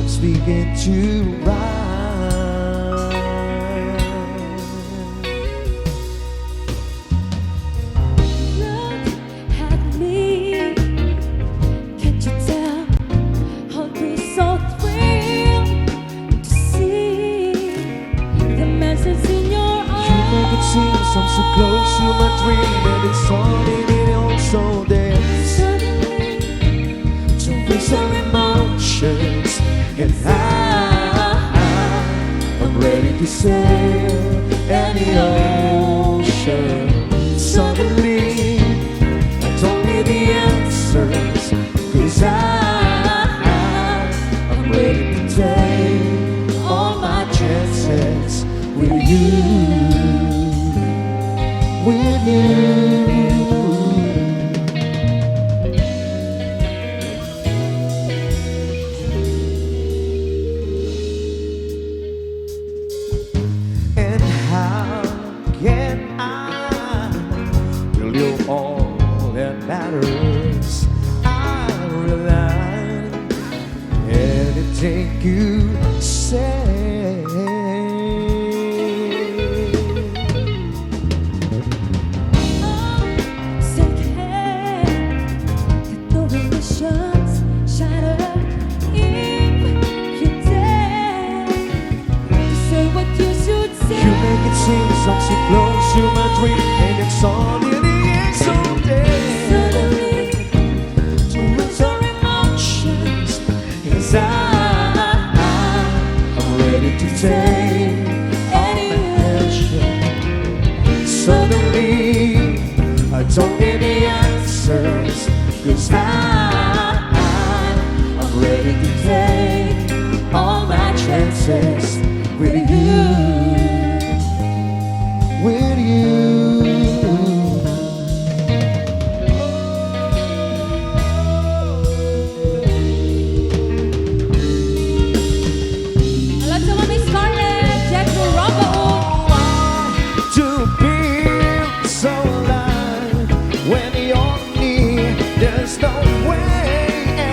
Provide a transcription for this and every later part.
storms begin to rise. Look at me, can't you tell? I'll be so thrilled to see the message in your eyes. You make it seem I'm so close to my dream, and it's all in it also there. Suddenly, To face our emotions, and I'm ready to sail any ocean. Suddenly, I don't need the answers, 'cause I'm ready to take all my chances with you, with you. And how can I tell you all that matters? I rely on anything you say. take care that no illusions shatter if you dare to say what you should say. You make it seem I'm so close to my dream, and it's all in the end someday. Suddenly, To lose our emotions, 'cause I'm ready to take all my action. Suddenly, I don't need the answers, 'cause I'm ready to take all my chances with you, with you. alam sa mga Scarlett, Jethro Rombao. To feel so alive when you're near, there's no way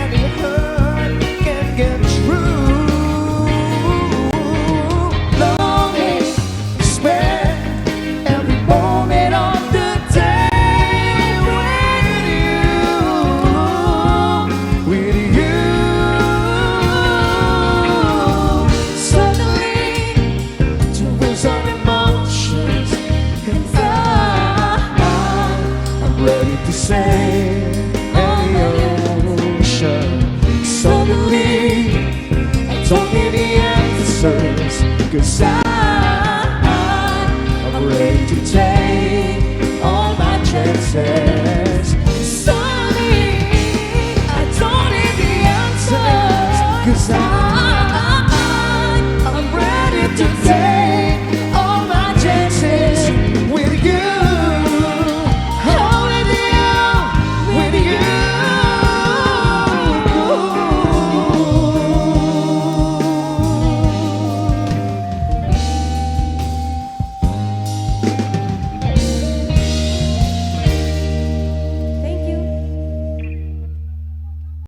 any hurt can get through. Longing to spend every moment of the day with you. Suddenly, to lose our emotions, and I'm ready to sail any ocean. Suddenly, I don't need the answers, 'cause I'm ready to take all my chances. Suddenly, I don't need the answers, 'cause